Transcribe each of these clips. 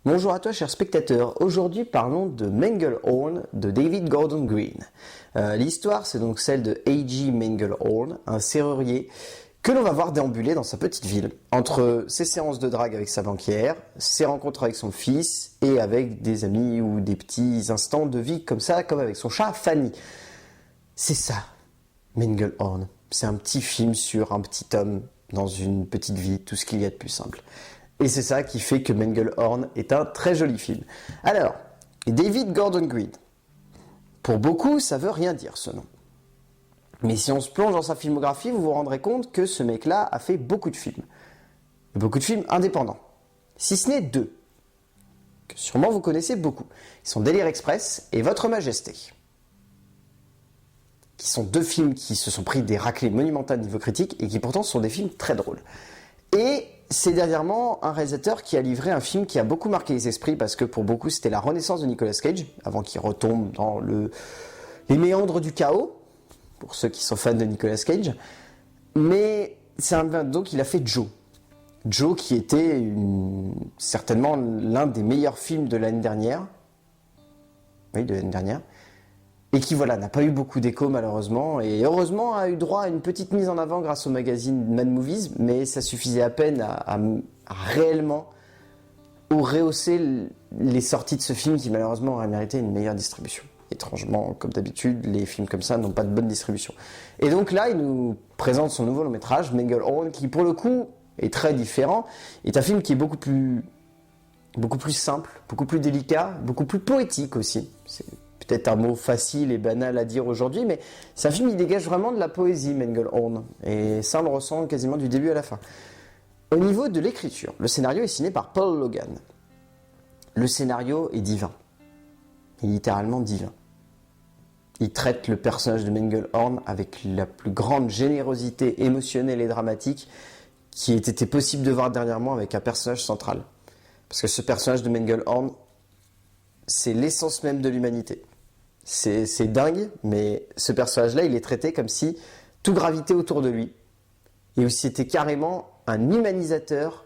Bonjour à toi, cher spectateur. Aujourd'hui, parlons de Manglehorn de David Gordon Green. L'histoire, c'est donc celle de A.G. Manglehorn, un serrurier que l'on va voir déambuler dans sa petite ville, entre ses séances de drague avec sa banquière, ses rencontres avec son fils et avec des amis ou des petits instants de vie comme ça, comme avec son chat Fanny. C'est ça, Manglehorn. C'est un petit film sur un petit homme dans une petite vie, tout ce qu'il y a de plus simple. Et c'est ça qui fait que Manglehorn est un très joli film. Alors, David Gordon Green. Pour beaucoup, ça veut rien dire ce nom. Mais si on se plonge dans sa filmographie, vous vous rendrez compte que ce mec-là a fait beaucoup de films. Beaucoup de films indépendants. Si ce n'est deux, que sûrement vous connaissez beaucoup. Ils sont Délire Express et Votre Majesté. Qui sont deux films qui se sont pris des raclées monumentales niveau critique et qui pourtant sont des films très drôles. Et c'est dernièrement un réalisateur qui a livré un film qui a beaucoup marqué les esprits parce que pour beaucoup c'était la renaissance de Nicolas Cage, avant qu'il retombe dans les méandres du chaos, pour ceux qui sont fans de Nicolas Cage. Mais donc il a fait Joe. Joe qui était certainement l'un des meilleurs films de l'année dernière. Oui, de l'année dernière. Et qui, voilà, n'a pas eu beaucoup d'écho malheureusement, et heureusement a eu droit à une petite mise en avant grâce au magazine Mad Movies, mais ça suffisait à peine à réellement rehausser les sorties de ce film qui malheureusement aurait mérité une meilleure distribution. Étrangement, comme d'habitude, les films comme ça n'ont pas de bonne distribution. Et donc là, il nous présente son nouveau long métrage, Manglehorn, qui pour le coup est très différent, est un film qui est beaucoup plus simple, beaucoup plus délicat, beaucoup plus poétique aussi. C'est peut-être un mot facile et banal à dire aujourd'hui, mais c'est un film qui dégage vraiment de la poésie, Manglehorn. Et ça, on le ressent quasiment du début à la fin. Au niveau de l'écriture, le scénario est signé par Paul Logan. Le scénario est divin. Il est littéralement divin. Il traite le personnage de Manglehorn avec la plus grande générosité émotionnelle et dramatique qui ait été possible de voir dernièrement avec un personnage central. Parce que ce personnage de Manglehorn, c'est l'essence même de l'humanité. C'est dingue, mais ce personnage-là, il est traité comme si tout gravitait autour de lui. Et c'était carrément un humanisateur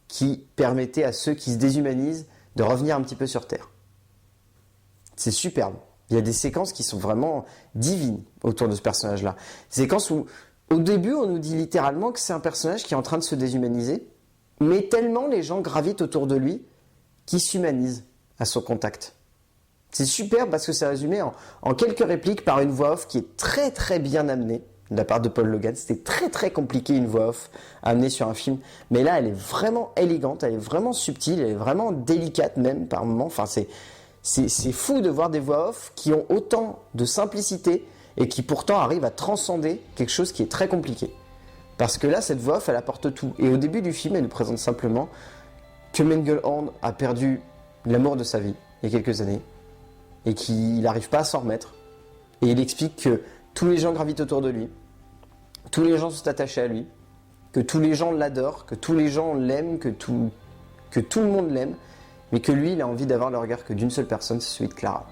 qui permettait à ceux qui se déshumanisent de revenir un petit peu sur Terre. C'est superbe. Il y a des séquences qui sont vraiment divines autour de ce personnage-là. Des séquences où, au début, on nous dit littéralement que c'est un personnage qui est en train de se déshumaniser, mais tellement les gens gravitent autour de lui qu'ils s'humanisent à son contact. C'est super parce que c'est résumé en quelques répliques par une voix off qui est très très bien amenée de la part de Paul Logan. C'était très très compliqué une voix off amenée sur un film, mais là elle est vraiment élégante, elle est vraiment subtile, elle est vraiment délicate même par moments. Enfin c'est fou de voir des voix off qui ont autant de simplicité et qui pourtant arrivent à transcender quelque chose qui est très compliqué. Parce que là cette voix off elle apporte tout. Et au début du film elle nous présente simplement que Manglehorn a perdu l'amour de sa vie il y a quelques années et qu'il n'arrive pas à s'en remettre, et il explique que tous les gens gravitent autour de lui, tous les gens sont attachés à lui, que tous les gens l'adorent, que tous les gens l'aiment, que tout le monde l'aime, mais que lui il a envie d'avoir le regard que d'une seule personne, c'est celui de Clara.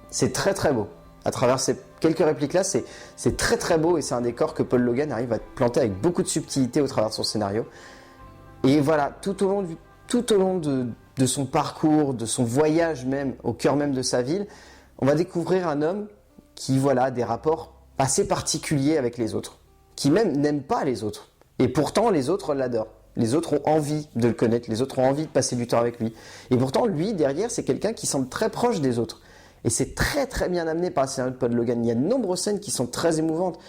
C'est très très beau. À travers ces quelques répliques là, c'est très très beau, et c'est un décor que Paul Logan arrive à planter avec beaucoup de subtilité au travers de son scénario. Et voilà, tout au long de son parcours, de son voyage même, au cœur même de sa ville, on va découvrir un homme qui, voilà, a des rapports assez particuliers avec les autres, qui même n'aime pas les autres. Et pourtant, les autres l'adorent. Les autres ont envie de le connaître, les autres ont envie de passer du temps avec lui. Et pourtant, lui, derrière, c'est quelqu'un qui semble très proche des autres. Et c'est très très bien amené par le scénario de Paul Logan. Il y a de nombreuses scènes qui sont très émouvantes.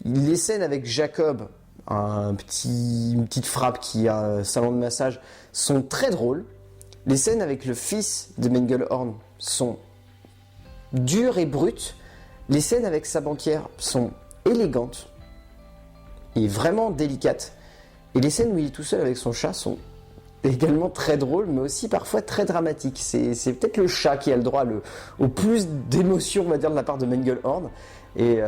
Les scènes avec Jacob, une petite frappe qui a un salon de massage, sont très drôles. Les scènes avec le fils de Manglehorn sont dures et brutes. Les scènes avec sa banquière sont élégantes et vraiment délicates. Et les scènes où il est tout seul avec son chat sont également très drôles, mais aussi parfois très dramatiques. C'est peut-être le chat qui a le droit au plus d'émotions, on va dire, de la part de Manglehorn. Et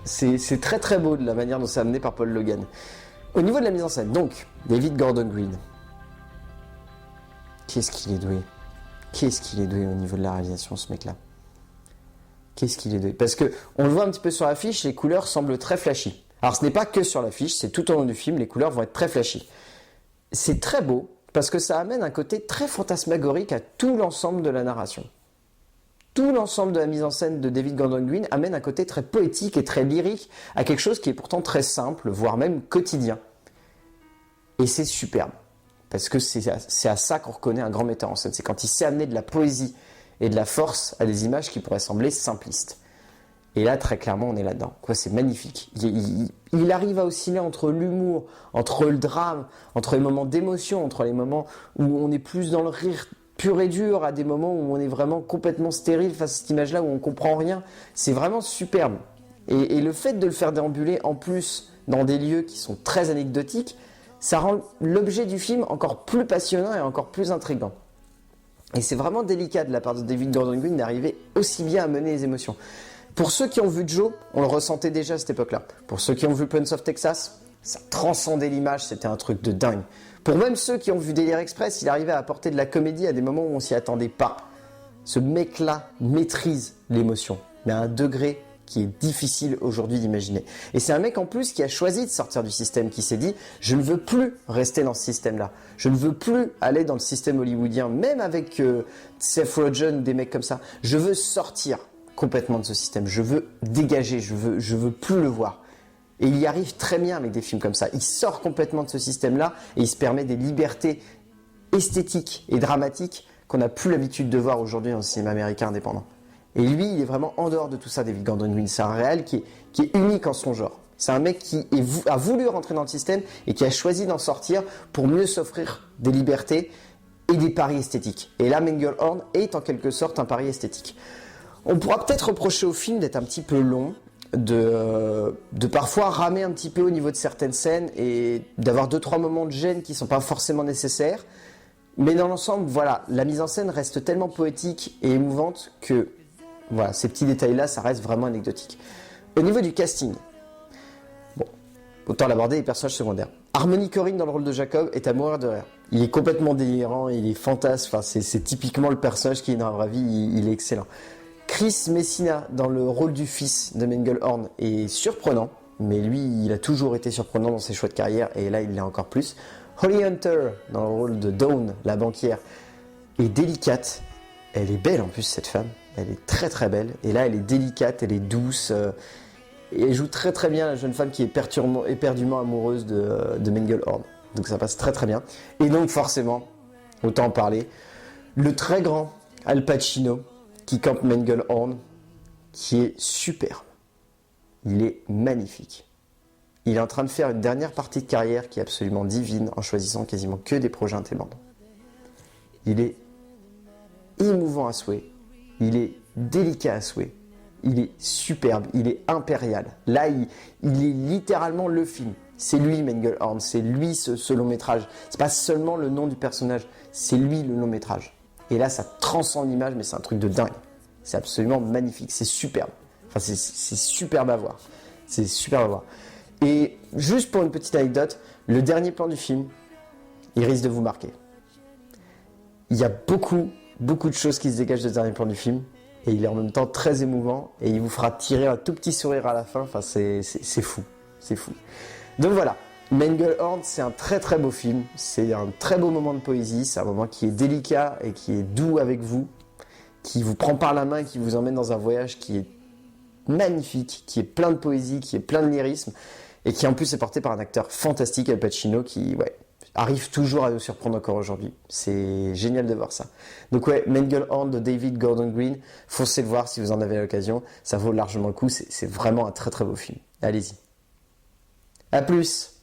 c'est très très beau de la manière dont c'est amené par Paul Logan. Au niveau de la mise en scène, donc, David Gordon Green. Qu'est-ce qu'il est doué. Qu'est-ce qu'il est doué au niveau de la réalisation, ce mec-là. Qu'est-ce qu'il est doué. Parce que on le voit un petit peu sur l'affiche, les couleurs semblent très flashy. Alors ce n'est pas que sur l'affiche, c'est tout au long du film, les couleurs vont être très flashy. C'est très beau, parce que ça amène un côté très fantasmagorique à tout l'ensemble de la narration. Tout l'ensemble de la mise en scène de David Gordon Green amène un côté très poétique et très lyrique à quelque chose qui est pourtant très simple, voire même quotidien. Et c'est superbe, parce que c'est à ça qu'on reconnaît un grand metteur en scène. C'est quand il sait amener de la poésie et de la force à des images qui pourraient sembler simplistes. Et là, très clairement, on est là-dedans. C'est magnifique. Il arrive à osciller entre l'humour, entre le drame, entre les moments d'émotion, entre les moments où on est plus dans le rire pur et dur, à des moments où on est vraiment complètement stérile face à cette image-là, où on comprend rien. C'est vraiment superbe. Et le fait de le faire déambuler en plus dans des lieux qui sont très anecdotiques, ça rend l'objet du film encore plus passionnant et encore plus intriguant. Et c'est vraiment délicat de la part de David Gordon Green d'arriver aussi bien à mener les émotions. Pour ceux qui ont vu Joe, on le ressentait déjà à cette époque-là. Pour ceux qui ont vu Prince of Texas, ça transcendait l'image, c'était un truc de dingue. Pour même ceux qui ont vu Délire Express, il arrivait à apporter de la comédie à des moments où on s'y attendait pas. Ce mec-là maîtrise l'émotion, mais à un degré qui est difficile aujourd'hui d'imaginer. Et c'est un mec en plus qui a choisi de sortir du système, qui s'est dit « je ne veux plus rester dans ce système-là, je ne veux plus aller dans le système hollywoodien, même avec Seth Rogen, des mecs comme ça, je veux sortir complètement de ce système, je veux dégager, je veux plus le voir ». Et il y arrive très bien avec des films comme ça. Il sort complètement de ce système-là et il se permet des libertés esthétiques et dramatiques qu'on n'a plus l'habitude de voir aujourd'hui dans le cinéma américain indépendant. Et lui, il est vraiment en dehors de tout ça, David Gordon Green. C'est un réal qui est unique en son genre. C'est un mec qui a voulu rentrer dans le système et qui a choisi d'en sortir pour mieux s'offrir des libertés et des paris esthétiques. Et là, Manglehorn est en quelque sorte un pari esthétique. On pourra peut-être reprocher au film d'être un petit peu long, de parfois ramer un petit peu au niveau de certaines scènes et d'avoir 2-3 moments de gêne qui ne sont pas forcément nécessaires. Mais dans l'ensemble, voilà, la mise en scène reste tellement poétique et émouvante que voilà, ces petits détails-là, ça reste vraiment anecdotique. Au niveau du casting, bon, autant l'aborder les personnages secondaires. Harmony Korine dans le rôle de Jacob est à mourir de rire. Il est complètement délirant, il est fantasme, enfin, c'est typiquement le personnage qui est dans la vraie vie, il est excellent. Chris Messina dans le rôle du fils de Manglehorn est surprenant, mais lui, il a toujours été surprenant dans ses choix de carrière, et là, il l'est encore plus. Holly Hunter dans le rôle de Dawn, la banquière, est délicate. Elle est belle en plus, cette femme. Elle est très très belle. Et là, elle est délicate, elle est douce. Et elle joue très très bien la jeune femme qui est éperdument amoureuse de Manglehorn. Donc ça passe très très bien. Et donc forcément, autant en parler, le très grand Al Pacino qui campe Manglehorn, qui est super. Il est magnifique. Il est en train de faire une dernière partie de carrière qui est absolument divine en choisissant quasiment que des projets indépendants. Il est émouvant à souhait. Il est délicat à souhait. Il est superbe. Il est impérial. Là, il est littéralement le film. C'est lui, Manglehorn. C'est lui, ce long métrage. C'est pas seulement le nom du personnage. C'est lui, le long métrage. Et là, ça transcende l'image, mais c'est un truc de dingue. C'est absolument magnifique. C'est superbe. Enfin, c'est superbe à voir. C'est superbe à voir. Et juste pour une petite anecdote, le dernier plan du film, il risque de vous marquer. Il y a beaucoup de choses qui se dégagent de ce dernier plan du film, et il est en même temps très émouvant, et il vous fera tirer un tout petit sourire à la fin. Enfin, c'est fou, c'est fou. Donc voilà, Manglehorn, c'est un très très beau film, c'est un très beau moment de poésie, c'est un moment qui est délicat et qui est doux avec vous, qui vous prend par la main et qui vous emmène dans un voyage qui est magnifique, qui est plein de poésie, qui est plein de lyrisme, et qui en plus est porté par un acteur fantastique, Al Pacino, qui arrive toujours à nous surprendre encore aujourd'hui. C'est génial de voir ça. Donc Manglehorn de David Gordon Green, foncez le voir si vous en avez l'occasion, ça vaut largement le coup, c'est vraiment un très très beau film. Allez-y. À plus.